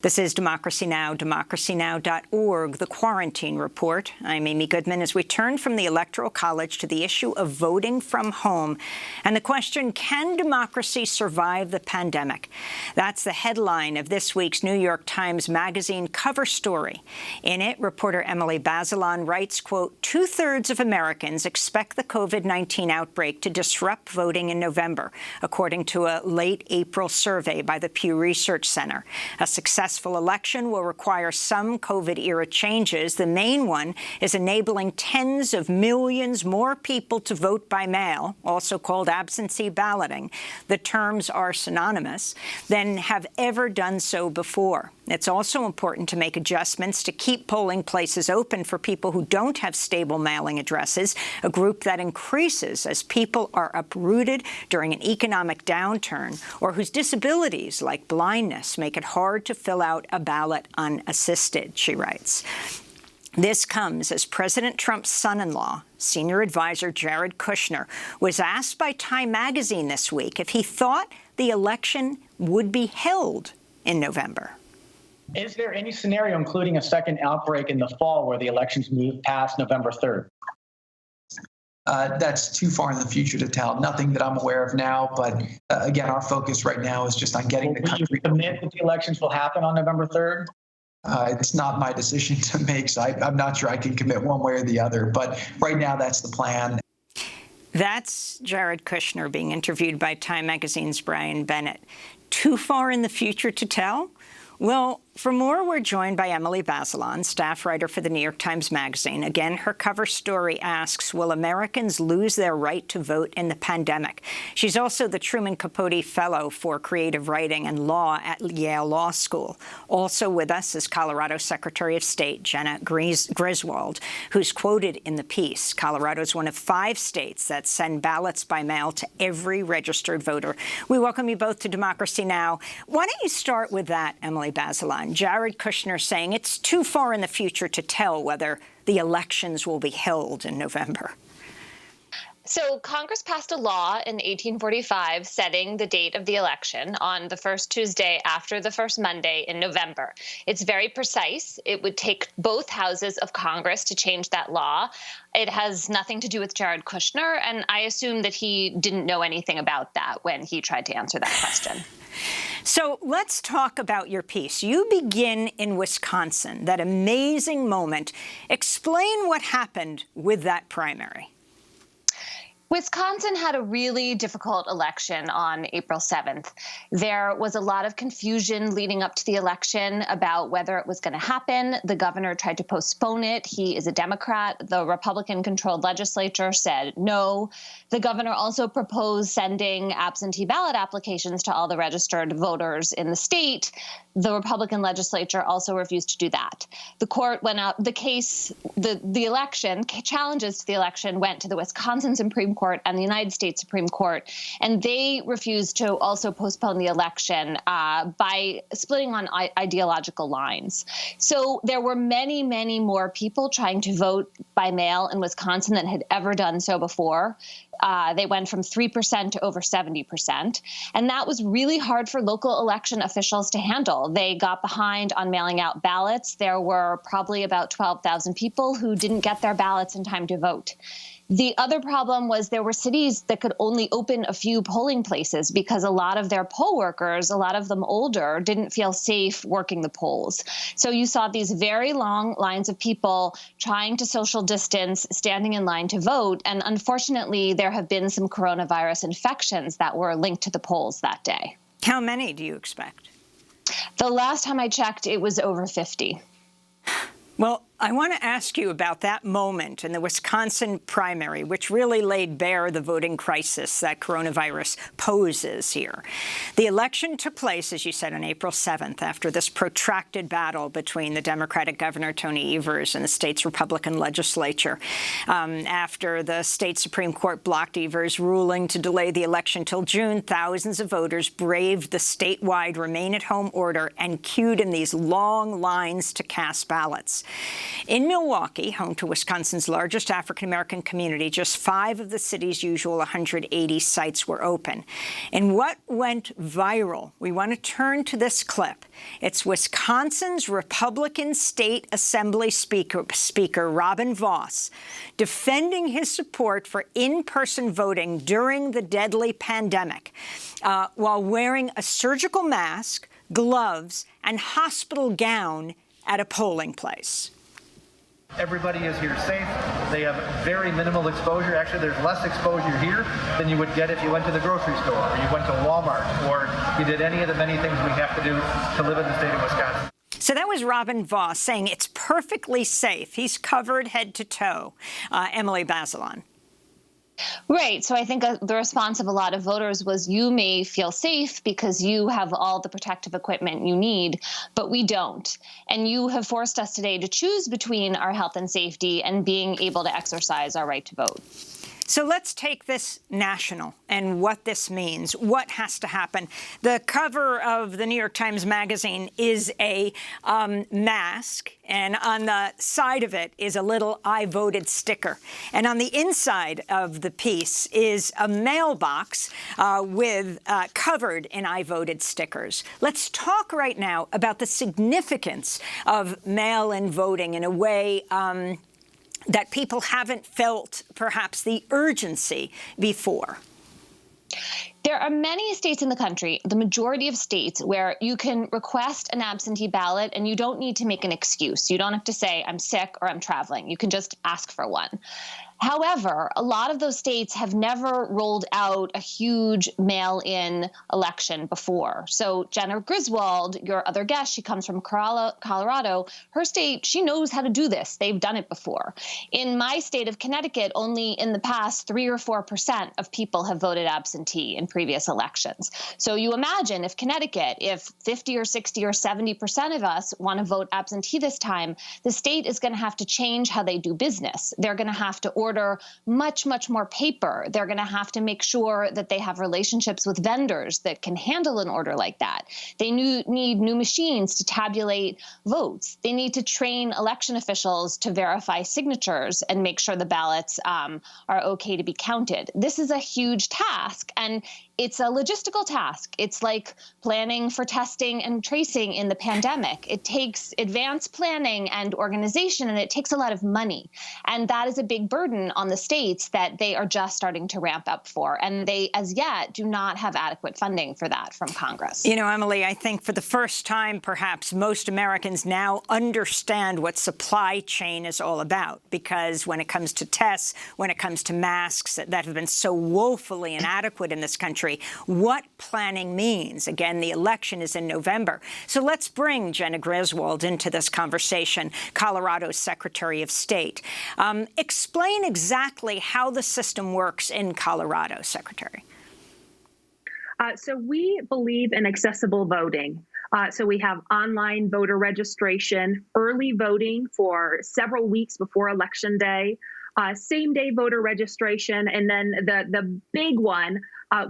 This is Democracy Now!, democracynow.org, the Quarantine Report. I'm Amy Goodman as we turn from the Electoral College to the issue of voting from home and the question, can democracy survive the pandemic? That's the headline of this week's New York Times Magazine cover story. In it, reporter Emily Bazelon writes, quote, "2/3 of Americans expect the COVID-19 outbreak to disrupt voting in November, according to a late April survey by the Pew Research Center. A successful election will require some COVID-era changes. The main one is enabling tens of millions more people to vote by mail, also called absentee balloting. The terms are synonymous, than have ever done so before. It's also important to make adjustments to keep polling places open for people who don't have stable mailing addresses, a group that increases as people are uprooted during an economic downturn or whose disabilities, like blindness, make it hard to fill out a ballot unassisted," she writes. This comes as President Trump's son-in-law, senior advisor Jared Kushner, was asked by Time magazine this week if he thought the election would be held in November. Is there any scenario, including a second outbreak in the fall, where the elections move past November 3rd? That's too far in the future to tell. Nothing that I'm aware of now, but again, our focus right now is just on getting the country. Will you commit that the elections will happen on November 3rd? It's not my decision to make, so I'm not sure I can commit one way or the other. But right now, that's the plan. That's Jared Kushner being interviewed by Time magazine's Brian Bennett. Too far in the future to tell? Well, for more, we're joined by Emily Bazelon, staff writer for the New York Times Magazine. Again, her cover story asks, will Americans lose their right to vote in the pandemic? She's also the Truman Capote Fellow for Creative Writing and Law at Yale Law School. Also with us is Colorado Secretary of State Jena Griswold, who's quoted in the piece. Colorado is one of 5 states that send ballots by mail to every registered voter. We welcome you both to Democracy Now! Why don't you start with that, Emily Bazelon? Jared Kushner saying it's too far in the future to tell whether the elections will be held in November. So Congress passed a law in 1845 setting the date of the election on the first Tuesday after the first Monday in November. It's very precise. It would take both houses of Congress to change that law. It has nothing to do with Jared Kushner, and I assume that he didn't know anything about that when he tried to answer that question. So let's talk about your piece. You begin in Wisconsin, that amazing moment. Explain what happened with that primary. Wisconsin had a really difficult election on April 7th. There was a lot of confusion leading up to the election about whether it was going to happen. The governor tried to postpone it. He is a Democrat. The Republican-controlled legislature said no. The governor also proposed sending absentee ballot applications to all the registered voters in the state. The Republican legislature also refused to do that. The court went out. The election, challenges to the election went to the Wisconsin Supreme Court and the United States Supreme Court, and they refused to also postpone the election by splitting on ideological lines. So there were many, many more people trying to vote by mail in Wisconsin than had ever done so before. They went from 3% to over 70%. And that was really hard for local election officials to handle. They got behind on mailing out ballots. There were probably about 12,000 people who didn't get their ballots in time to vote. The other problem was there were cities that could only open a few polling places because a lot of their poll workers, a lot of them older, didn't feel safe working the polls. So you saw these very long lines of people trying to social distance, standing in line to vote. And unfortunately, there have been some coronavirus infections that were linked to the polls that day. How many do you expect? The last time I checked, it was over 50. Well, I want to ask you about that moment in the Wisconsin primary, which really laid bare the voting crisis that coronavirus poses here. The election took place, as you said, on April 7th, after this protracted battle between the Democratic Governor Tony Evers and the state's Republican legislature. After the state Supreme Court blocked Evers' ruling to delay the election till June, thousands of voters braved the statewide remain-at-home order and queued in these long lines to cast ballots. In Milwaukee, home to Wisconsin's largest African-American community, just 5 of the city's usual 180 sites were open. And what went viral? We want to turn to this clip. It's Wisconsin's Republican State Assembly Speaker Robin Vos defending his support for in-person voting during the deadly pandemic while wearing a surgical mask, gloves, and hospital gown at a polling place. Everybody is here safe. They have very minimal exposure. Actually, there's less exposure here than you would get if you went to the grocery store or you went to Walmart or you did any of the many things we have to do to live in the state of Wisconsin. So that was Robin Vos saying it's perfectly safe. He's covered head to toe. Emily Bazelon. Right. So I think the response of a lot of voters was, you may feel safe because you have all the protective equipment you need, but we don't. And you have forced us today to choose between our health and safety and being able to exercise our right to vote. So let's take this national and what this means. What has to happen? The cover of the New York Times Magazine is a mask, and on the side of it is a little "I voted" sticker. And on the inside of the piece is a mailbox with covered in "I voted" stickers. Let's talk right now about the significance of mail-in voting in a way that people haven't felt perhaps the urgency before. There are many states in the country, the majority of states, where you can request an absentee ballot and you don't need to make an excuse. You don't have to say, I'm sick or I'm traveling. You can just ask for one. However, a lot of those states have never rolled out a huge mail-in election before. So Jena Griswold, your other guest, she comes from Colorado. Her state, she knows how to do this. They've done it before. In my state of Connecticut, only in the past 3 or 4% of people have voted absentee in previous elections. So you imagine if Connecticut, if 50 or 60 or 70% of us want to vote absentee this time, the state is going to have to change how they do business. They're going to have to order much, much more paper. They're going to have to make sure that they have relationships with vendors that can handle an order like that. They need new machines to tabulate votes. They need to train election officials to verify signatures and make sure the ballots are okay to be counted. This is a huge task, and it's a logistical task. It's like planning for testing and tracing in the pandemic. It takes advanced planning and organization, and it takes a lot of money. And that is a big burden on the states that they are just starting to ramp up for. And they, as yet, do not have adequate funding for that from Congress. You know, Emily, I think for the first time, perhaps, most Americans now understand what supply chain is all about. Because when it comes to tests, when it comes to masks that have been so woefully inadequate in this country, what planning means. Again, the election is in November. So let's bring Jena Griswold into this conversation, Colorado's Secretary of State. Explain exactly how the system works in Colorado, Secretary. So we believe in accessible voting. So we have online voter registration, early voting for several weeks before Election Day, same-day voter registration, and then the big one,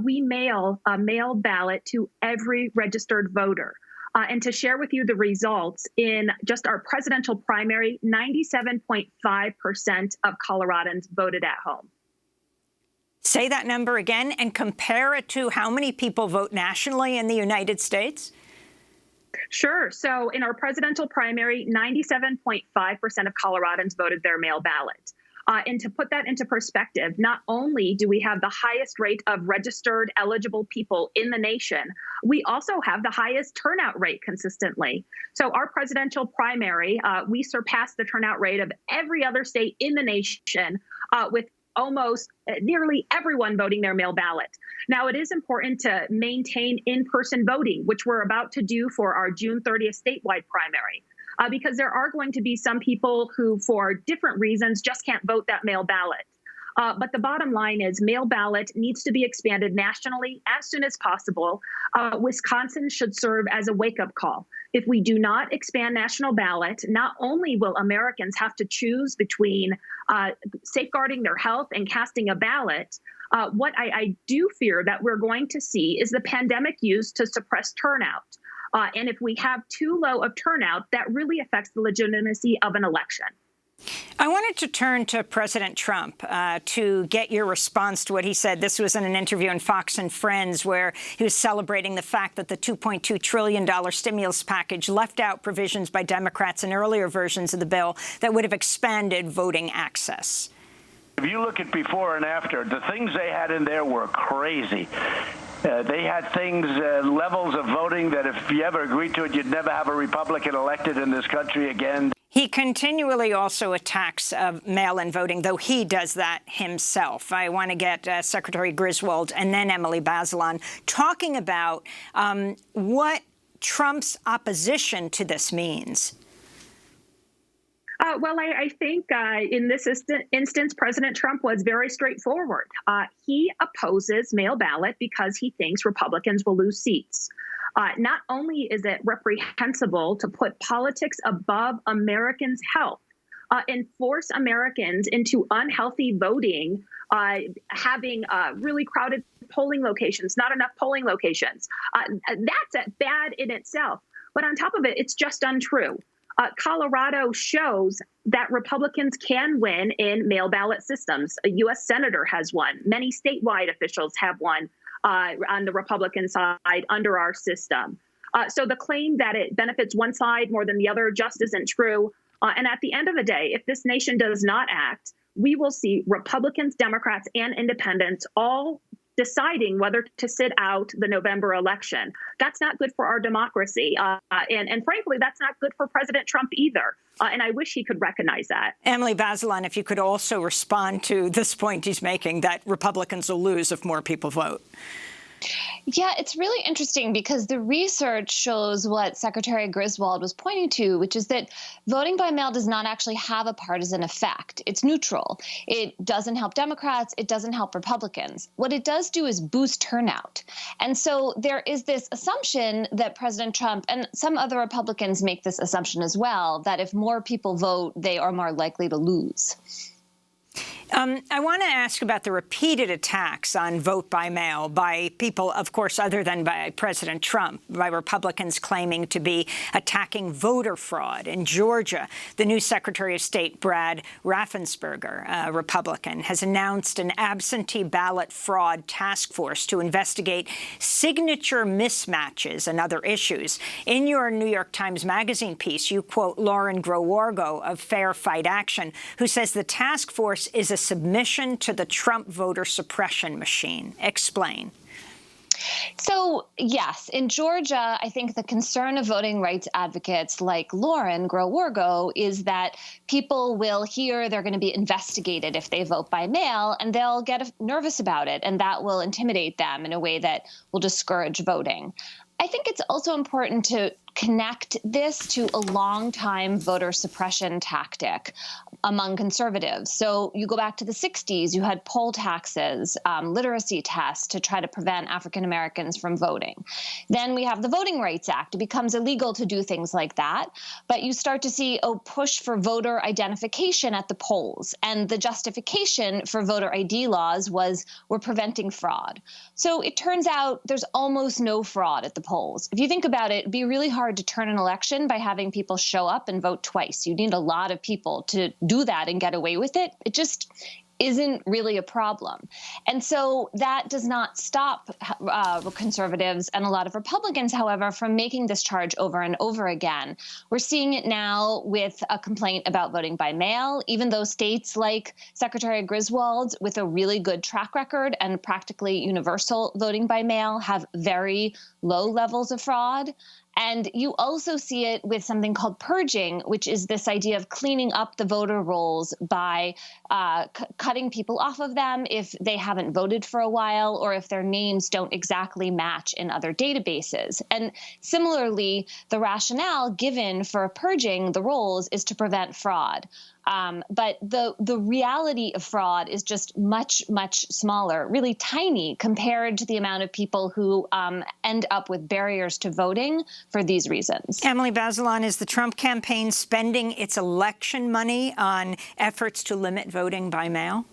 we mail a mail ballot to every registered voter. And to share with you the results, in just our presidential primary, 97.5% of Coloradans voted at home. Say that number again and compare it to how many people vote nationally in the United States? Sure. So in our presidential primary, 97.5% of Coloradans voted their mail ballot. And to put that into perspective, not only do we have the highest rate of registered eligible people in the nation, we also have the highest turnout rate consistently. So our presidential primary, we surpassed the turnout rate of every other state in the nation with almost nearly everyone voting their mail ballot. Now, it is important to maintain in-person voting, which we're about to do for our June 30th statewide primary. Because there are going to be some people who, for different reasons, just can't vote that mail ballot. But the bottom line is mail ballot needs to be expanded nationally as soon as possible. Wisconsin should serve as a wake-up call. If we do not expand national ballot, not only will Americans have to choose between safeguarding their health and casting a ballot, what I do fear that we're going to see is the pandemic used to suppress turnout. And if we have too low of turnout, that really affects the legitimacy of an election. I wanted to turn to President Trump to get your response to what he said. This was in an interview on Fox and Friends where he was celebrating the fact that the $2.2 trillion stimulus package left out provisions by Democrats in earlier versions of the bill that would have expanded voting access. If you look at before and after, the things they had in there were crazy. They had things, levels of voting that if you ever agreed to it, you'd never have a Republican elected in this country again. He continually also attacks mail-in voting, though he does that himself. I want to get Secretary Griswold and then Emily Bazelon talking about what Trump's opposition to this means. Well, I think in this instance, President Trump was very straightforward. He opposes mail ballot because he thinks Republicans will lose seats. Not only is it reprehensible to put politics above Americans' health and force Americans into unhealthy voting, having really crowded polling locations, not enough polling locations. That's bad in itself. But on top of it, it's just untrue. Colorado shows that Republicans can win in mail ballot systems. A U.S. senator has one. Many statewide officials have one on the Republican side under our system. So the claim that it benefits one side more than the other just isn't true. And at the end of the day, if this nation does not act, we will see Republicans, Democrats, and independents all deciding whether to sit out the November election. That's not good for our democracy. And frankly, that's not good for President Trump either. And I wish he could recognize that. Emily Bazelon, if you could also respond to this point he's making, that Republicans will lose if more people vote. Yeah, it's really interesting because the research shows what Secretary Griswold was pointing to, which is that voting by mail does not actually have a partisan effect. It's neutral. It doesn't help Democrats. It doesn't help Republicans. What it does do is boost turnout. And so there is this assumption that President Trump and some other Republicans make this assumption as well, that if more people vote, they are more likely to lose. I want to ask about the repeated attacks on vote by mail by people, of course, other than by President Trump, by Republicans claiming to be attacking voter fraud. In Georgia, the new Secretary of State, Brad Raffensperger, a Republican, has announced an absentee ballot fraud task force to investigate signature mismatches and other issues. In your New York Times Magazine piece, you quote Lauren Growargo of Fair Fight Action, who says the task force is a submission to the Trump voter suppression machine. Explain. So, yes, in Georgia, I think the concern of voting rights advocates like Lauren Growargo is that people will hear they're going to be investigated if they vote by mail, and they'll get nervous about it, and that will intimidate them in a way that will discourage voting. I think it's also important to connect this to a long-time voter suppression tactic among conservatives. So you go back to the 60s, you had poll taxes, literacy tests to try to prevent African Americans from voting. Then we have the Voting Rights Act. It becomes illegal to do things like that. But you start to see a push for voter identification at the polls. And the justification for voter ID laws was we're preventing fraud. So it turns out there's almost no fraud at the polls. If you think about it, it'd be really hard to turn an election by having people show up and vote twice. You need a lot of people to do that and get away with it. It just isn't really a problem. And so that does not stop conservatives and a lot of Republicans, however, from making this charge over and over again. We're seeing it now with a complaint about voting by mail, even though states like Secretary Griswold, with a really good track record and practically universal voting by mail, have very low levels of fraud. And you also see it with something called purging, which is this idea of cleaning up the voter rolls by cutting people off of them if they haven't voted for a while or if their names don't exactly match in other databases. And similarly, the rationale given for purging the rolls is to prevent fraud. But the reality of fraud is just much, much smaller, really tiny compared to the amount of people who end up with barriers to voting for these reasons. Emily Bazelon, is the Trump campaign spending its election money on efforts to limit voting by mail?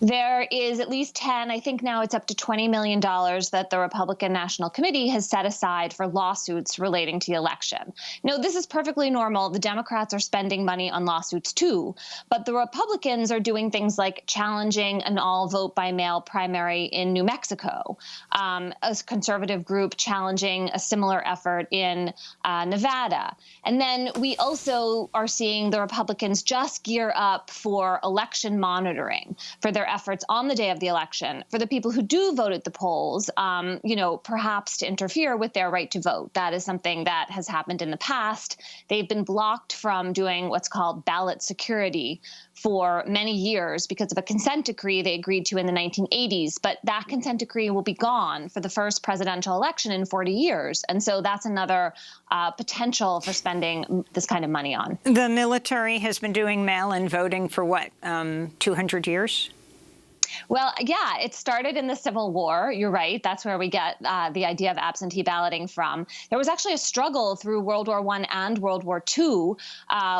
There is at least 10, I think now it's up to $20 million that the Republican National Committee has set aside for lawsuits relating to the election. No, this is perfectly normal. The Democrats are spending money on lawsuits too, but the Republicans are doing things like challenging an all vote by mail primary in New Mexico, a conservative group challenging a similar effort in Nevada. And then we also are seeing the Republicans just gear up for election monitoring for their efforts on the day of the election, for the people who do vote at the polls, perhaps to interfere with their right to vote. That is something that has happened in the past. They've been blocked from doing what's called ballot security for many years because of a consent decree they agreed to in the 1980s. But that consent decree will be gone for the first presidential election in 40 years. And so that's another potential for spending this kind of money on. The military has been doing mail-in voting for what, 200 years? Well, yeah, it started in the Civil War. You're right. That's where we get the idea of absentee balloting from. There was actually a struggle through World War I and World War II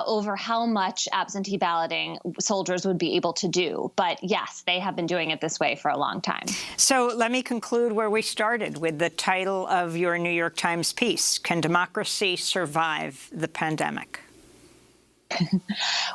over how much absentee balloting soldiers would be able to do. But yes, they have been doing it this way for a long time. So let me conclude where we started with the title of your New York Times piece, Can Democracy Survive the Pandemic?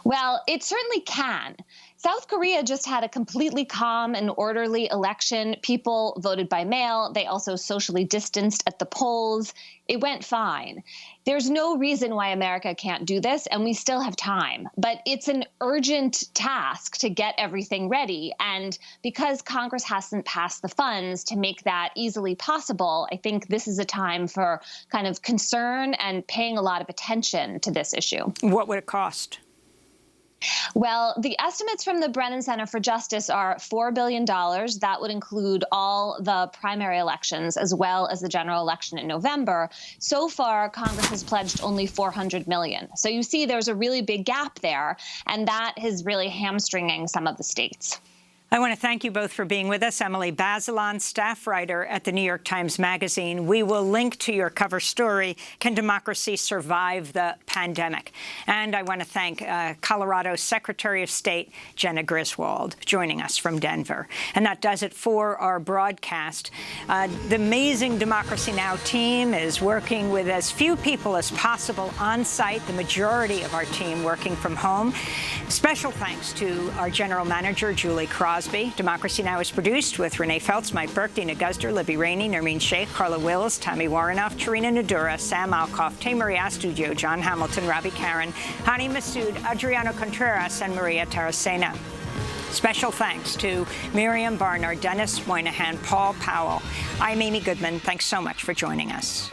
Well, it certainly can. South Korea just had a completely calm and orderly election. People voted by mail. They also socially distanced at the polls. It went fine. There's no reason why America can't do this, and we still have time. But it's an urgent task to get everything ready. And because Congress hasn't passed the funds to make that easily possible, I think this is a time for kind of concern and paying a lot of attention to this issue. What would it cost? Well, the estimates from the Brennan Center for Justice are $4 billion. That would include all the primary elections as well as the general election in November. So far, Congress has pledged only $400 million. So you see there's a really big gap there, and that is really hamstringing some of the states. I want to thank you both for being with us. Emily Bazelon, staff writer at the New York Times Magazine. We will link to your cover story, Can Democracy Survive the Pandemic? And I want to thank Colorado Secretary of State Jena Griswold joining us from Denver. And that does it for our broadcast. The amazing Democracy Now! Team is working with as few people as possible on site, the majority of our team working from home. Special thanks to our general manager, Julie Crosby. Democracy Now! Is produced with Renee Feltz, Mike Burke, Dina Guzder, Libby Rainey, Nermeen Sheikh, Carla Wills, Tammy Warrenoff, Tarina Nadura, Sam Alkoff, Tamaria Studio, John Hamilton, Robbie Karen, Hani Masood, Adriano Contreras, and Maria Taracena. Special thanks to Miriam Barnard, Dennis Moynihan, Paul Powell. I'm Amy Goodman. Thanks so much for joining us.